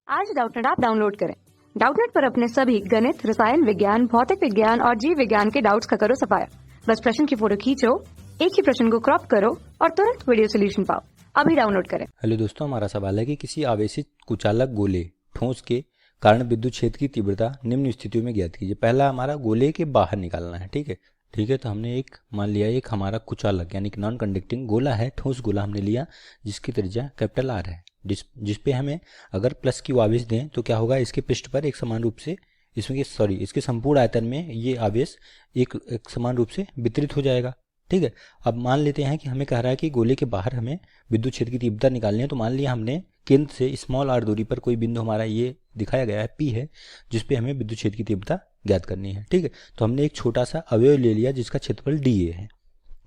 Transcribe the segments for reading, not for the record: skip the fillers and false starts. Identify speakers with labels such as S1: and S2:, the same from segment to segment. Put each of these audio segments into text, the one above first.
S1: आज Doubtnut app download करें। Doubtnut पर अपने सभी गणित, रसायन विज्ञान, भौतिक विज्ञान और जीव विज्ञान के डाउट्स का करो सफाया। बस प्रश्न की फोटो खींचो, एक ही प्रश्न को क्रॉप करो और तुरंत वीडियो सोल्यूशन पाओ। अभी डाउनलोड करें।
S2: हेलो दोस्तों, हमारा सवाल है कि किसी आवेशित कुचालक गोले ठोस के कारण विद्युत क्षेत्र की तीव्रता निम्न स्थितियों में ज्ञात कीजिए। पहला हमारा गोले के बाहर निकालना है। ठीक है, तो हमने एक मान लिया, एक हमारा कुचालक यानी कि नॉन कंडक्टिंग गोला है, ठोस गोला हमने लिया जिसकी त्रिज्या कैपिटल आर है, जिस पे हमें अगर प्लस की आवेश दें तो क्या होगा, इसके पृष्ठ पर एक समान रूप से इसके संपूर्ण आयतन में ये आवेश एक समान रूप से वितरित हो जाएगा। ठीक है, अब मान लेते हैं कि हमें कह रहा है कि गोले के बाहर हमें विद्युत क्षेत्र की तीव्रता निकालनी है। तो मान लिया हमने केंद्र से स्मॉल आर दूरी पर कोई बिंदु हमारा ये दिखाया गया है पी है, जिसपे हमें विद्युत क्षेत्र की तीव्रता ज्ञात करनी है। ठीक है, तो हमने एक छोटा सा अवयव ले लिया जिसका क्षेत्रफल डी ए है।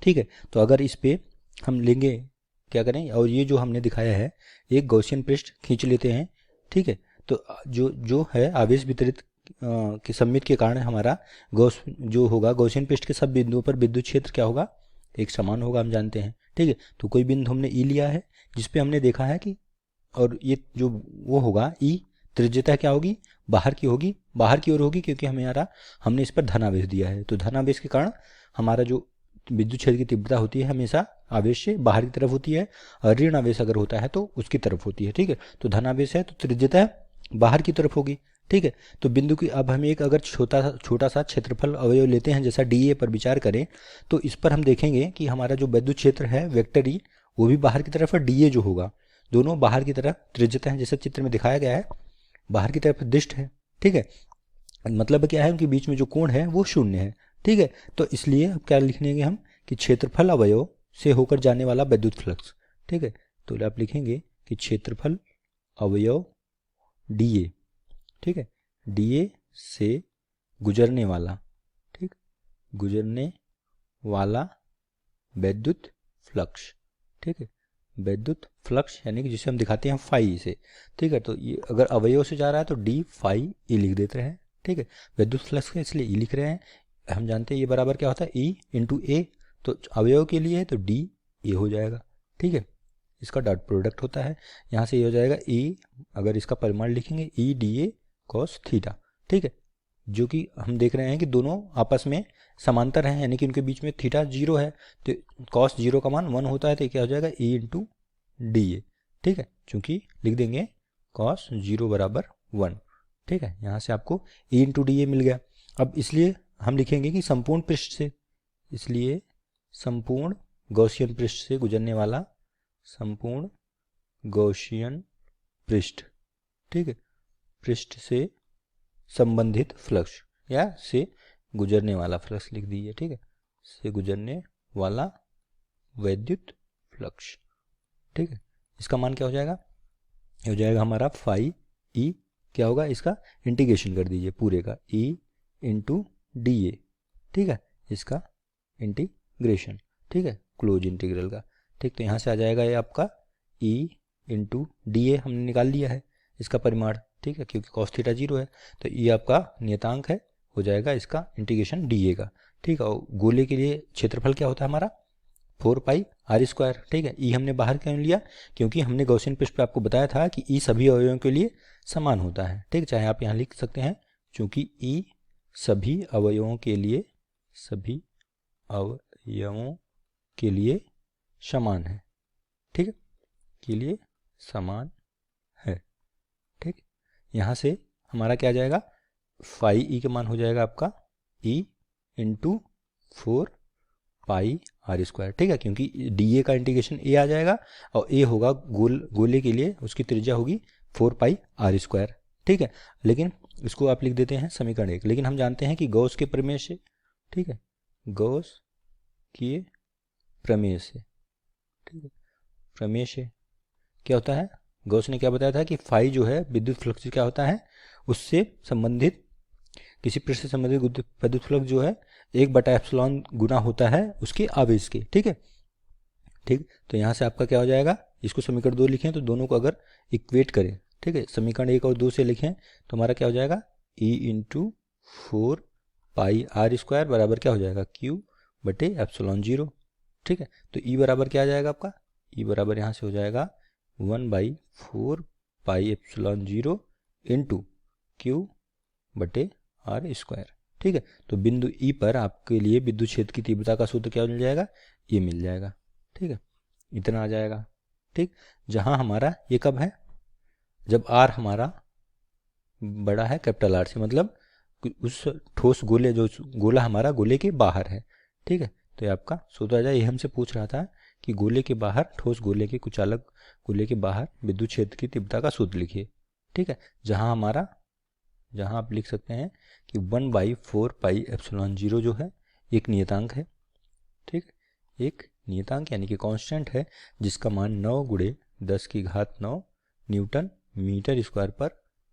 S2: ठीक है, तो अगर इस पे हम लेंगे क्या करें, और ये जो हमने दिखाया है एक गॉसियन पृष्ठ खींच लेते हैं। ठीक है, तो जो है आवेश वितरित के सममित के कारण हमारा गॉस जो होगा, गॉसियन पृष्ठ के सब बिंदुओं पर विद्युत क्षेत्र क्या होगा, एक समान होगा, हम जानते हैं। ठीक है, तो कोई बिंदु हमने ई लिया है जिसपे हमने देखा है कि, और ये जो वो होगा ई त्रिज्यता क्या होगी, बाहर की होगी, बाहर की ओर होगी, क्योंकि हमने इस पर धनावेश दिया है। तो धनावेश के कारण हमारा जो विद्युत क्षेत्र की तीव्रता होती है हमेशा आवेश से बाहर की तरफ होती है, और ऋण आवेश अगर होता है तो उसकी तरफ होती है। ठीक है, तो धनावेश है तो त्रिज्यता बाहर की तरफ होगी। ठीक है, तो बिंदु की अब हम एक अगर छोटा सा क्षेत्रफल अवयव लेते हैं, जैसा डी ए पर विचार करें, तो इस पर हम देखेंगे कि हमारा जो विद्युत क्षेत्र है वेक्टर ई, वो भी बाहर की तरफ है, डी ए जो होगा दोनों बाहर की तरफ त्रिज्यता है, जैसे चित्र में दिखाया गया है बाहर की तरफ दिष्ट है। ठीक है, मतलब क्या है, उनके बीच में जो कोण है वो शून्य है। ठीक है, तो इसलिए अब क्या लिखेंगे हम कि क्षेत्रफल अवयव से होकर जाने वाला विद्युत फ्लक्स। ठीक है, तो आप लिखेंगे कि क्षेत्रफल अवयव डी ए, ठीक है, डीए से गुजरने वाला, ठीक, गुजरने वाला विद्युत फ्लक्स। ठीक है, विद्युत फ्लक्स यानी कि जिसे हम दिखाते हैं फाई से। ठीक है, तो ये अगर अवयव से जा रहा है तो डी फाई ई लिख देते हैं। ठीक है, विद्युत फ्लक्स है इसलिए ई लिख रहे हैं। हम जानते हैं ये बराबर क्या होता है, ई इंटू ए, तो अवयव के लिए है तो डी ए हो जाएगा। ठीक है, इसका डॉट प्रोडक्ट होता है, यहाँ से ये हो जाएगा ई, अगर इसका परिमाण लिखेंगे E D A cos theta. ठीक है, जो कि हम देख रहे हैं कि दोनों आपस में समांतर हैं, यानी कि उनके बीच में थीटा जीरो है, तो कॉस जीरो का मान 1 होता है, तो क्या हो जाएगा ई इंटू डी ए। ठीक है, चूंकि लिख देंगे कॉस जीरो बराबर 1। ठीक है, यहाँ से आपको ई इंटू डी ए मिल गया। अब इसलिए हम लिखेंगे कि संपूर्ण पृष्ठ से, इसलिए संपूर्ण गॉसियन पृष्ठ से गुजरने वाला, संपूर्ण गॉसियन पृष्ठ, ठीक है, पृष्ठ से संबंधित फ्लक्स या से गुजरने वाला फ्लक्स लिख दीजिए। ठीक है, से गुजरने वाला विद्युत फ्लक्स। ठीक है, इसका मान क्या हो जाएगा, ये हो जाएगा हमारा फाई ई, क्या होगा, इसका इंटीग्रेशन कर दीजिए पूरे का, ई इंटू डी ए। ठीक है, इसका इंटीग्रेशन, ठीक है, क्लोज इंटीग्रल का। ठीक, तो यहाँ से आ जाएगा ये आपका ई इंटू डी ए हमने निकाल लिया है इसका परिमाण। ठीक है, क्योंकि कॉस थीटा जीरो है, तो ये आपका नियतांक है, हो जाएगा इसका इंटीग्रेशन डी ए का। ठीक है, और गोले के लिए क्षेत्रफल क्या होता है हमारा 4 पाई आर स्क्वायर। ठीक है, ई हमने बाहर क्यों लिया, क्योंकि हमने गॉसियन पृष्ठ पे आपको बताया था कि ई सभी अवयवों के लिए समान होता है। ठीक, चाहे आप यहाँ लिख सकते हैं, चूंकि ई सभी अवयवों के लिए समान है। ठीक है, के लिए समान है। ठीक, यहाँ से हमारा क्या आ जाएगा, फाई ई के मान हो जाएगा आपका e into 4 pi r square. ठीक है, क्योंकि डी ए का इंटीग्रेशन ए आ जाएगा, और ए होगा गोले के लिए उसकी त्रिज्या होगी 4 पाई आर स्क्वायर। ठीक है, लेकिन इसको आप लिख देते हैं समीकरण 1, लेकिन हम जानते हैं कि गॉस के प्रमेय से, ठीक है, गॉस के प्रमेय से, ठीक है, प्रमेय से क्या होता है, गॉस ने क्या बताया था कि फाई जो है विद्युत फ्लक्स क्या होता है, उससे संबंधित किसी पृष्ठ से संबंधित विद्युत फ्लक्स जो है 1/एप्सिलॉन गुना होता है उसके आवेश के। ठीक है, ठीक, तो यहाँ से आपका क्या हो जाएगा, इसको समीकरण 2 लिखें तो दोनों को अगर इक्वेट करें, ठीक है, समीकरण 1 और 2 से लिखें तो हमारा क्या हो जाएगा, e into 4 pi r square बराबर क्या हो जाएगा, क्यू बटे एप्सिलॉन जीरो। ठीक है, तो ई बराबर क्या आ जाएगा आपका, ई बराबर यहाँ से हो जाएगा 1/4 pi epsilon zero into Q बटे आर स्क्वायर। ठीक है, तो बिंदु ई पर आपके लिए विद्युत क्षेत्र की तीव्रता का सूत्र क्या मिल जाएगा, ये मिल जाएगा। ठीक है, इतना आ जाएगा। ठीक, जहां हमारा ये कब है, जब आर हमारा बड़ा है कैपिटल आर से, मतलब उस ठोस गोले, जो गोला हमारा गोले के बाहर है। ठीक है, तो ये आपका सूत्र आ जाए। ये हमसे पूछ रहा था कि गोले के बाहर, ठोस गोले के कुचालक गोले के बाहर विद्युत क्षेत्र की तीव्रता का सूत्र लिखिए। ठीक है, जहां आप लिख सकते हैं कि 1/4 पाई एप्सिलॉन 0 जो है एक नियतांक है। ठीक है, एक नियतांक यानी कि कांस्टेंट है, जिसका मान 9 × 10⁹ न्यूटन मीटर स्क्वायर पर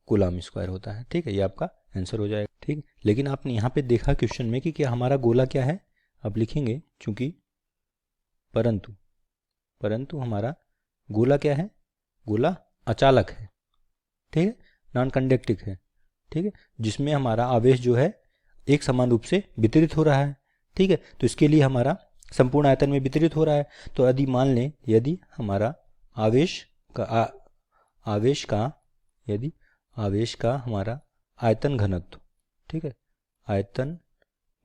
S2: कूलम स्क्वायर होता है। ठीक है, ये आपका आंसर हो जाएगा। ठीक, लेकिन आपने यहाँ पे देखा क्वेश्चन में कि क्या हमारा गोला क्या है, आप लिखेंगे चूंकि परंतु हमारा गोला क्या है, गोला अचालक है। ठीक है, नॉन कंडक्टिव है। ठीक है, जिसमें हमारा आवेश जो है एक समान रूप से वितरित हो रहा है। ठीक है, तो इसके लिए हमारा संपूर्ण आयतन में वितरित हो रहा है। तो यदि मान लें, यदि हमारा आवेश का हमारा आयतन घनत्व, ठीक है, आयतन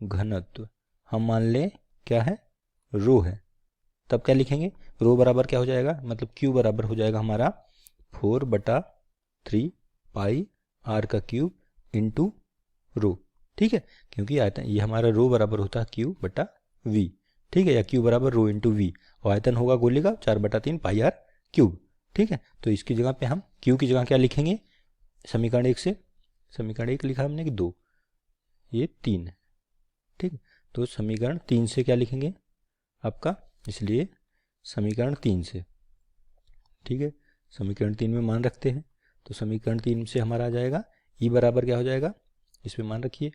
S2: घनत्व हम मान लें क्या है, रो है, तब क्या लिखेंगे, रो बराबर क्या हो जाएगा, मतलब क्यू बराबर हो जाएगा हमारा 4/3 पाई आर का क्यूब इंटू रो। ठीक है, क्योंकि आयतन ये हमारा रो बराबर होता है क्यू बटा वी। ठीक है, या क्यू बराबर रो इंटू वी, और आयतन होगा गोले का 4/3 पाई आर क्यूब। ठीक है, तो इसकी जगह पे हम क्यू की जगह क्या लिखेंगे, समीकरण 1 से, समीकरण 1 लिखा हमने कि 2, ये 3 है। ठीक, तो समीकरण 3 से क्या लिखेंगे आपका, इसलिए समीकरण 3 से। ठीक है, समीकरण 3 में मान रखते हैं, तो समीकरण 3 से हमारा आ जाएगा ई बराबर क्या हो जाएगा, इसमें मान रखिए,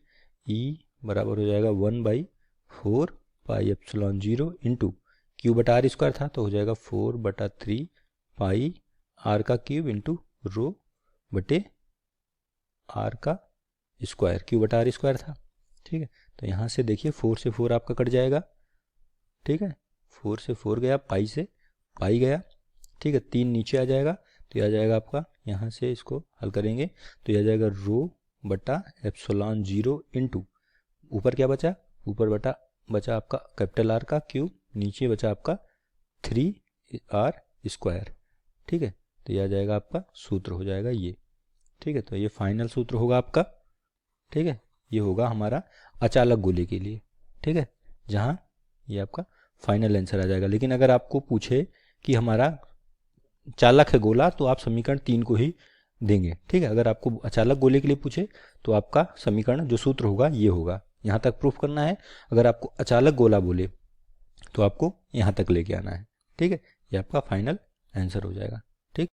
S2: ई बराबर हो जाएगा 1/4 पाई एप्सिलॉन 0 इंटू क्यू बटा आर स्क्वायर था, तो हो जाएगा 4/3 पाई आर का क्यूब इंटू रो बटे आर का स्क्वायर, क्यू बटा आर स्क्वायर था। ठीक है, तो यहाँ से देखिए 4 से 4 आपका कट जाएगा। ठीक है, 4 से 4 गया, पाई से पाई गया। ठीक है, 3 नीचे आ जाएगा, तो यह आ जाएगा आपका, यहाँ से इसको हल करेंगे तो यह आ जाएगा रो बटा एप्सिलॉन 0 इंटू ऊपर क्या बचा, ऊपर बचा आपका कैपिटल आर का क्यूब, नीचे बचा आपका 3r स्क्वायर। ठीक है, तो यह आ जाएगा आपका सूत्र हो जाएगा ये। ठीक है, तो ये फाइनल सूत्र होगा आपका। ठीक है, ये होगा हमारा अचालक गोले के लिए। ठीक है, जहाँ ये आपका फाइनल आंसर आ जाएगा। लेकिन अगर आपको पूछे कि हमारा चालक है गोला, तो आप समीकरण 3 को ही देंगे। ठीक है, अगर आपको अचालक गोले के लिए पूछे तो आपका समीकरण जो सूत्र होगा ये होगा। यहाँ तक प्रूफ करना है। अगर आपको अचालक गोला बोले तो आपको यहाँ तक लेके आना है। ठीक है, ये आपका फाइनल आंसर हो जाएगा। ठीक,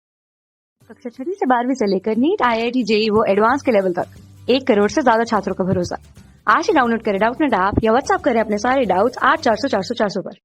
S1: कक्षा 6 से 12वीं से लेकर नीट, IIT, JEE वो एडवांस के लेवल तक 1 करोड़ से ज्यादा छात्रों का भरोसा। आज ही डाउनलोड करें डाउटनेट ऐप या व्हाट्सएप करें अपने सारे डाउट्स 8400 400 400 पर।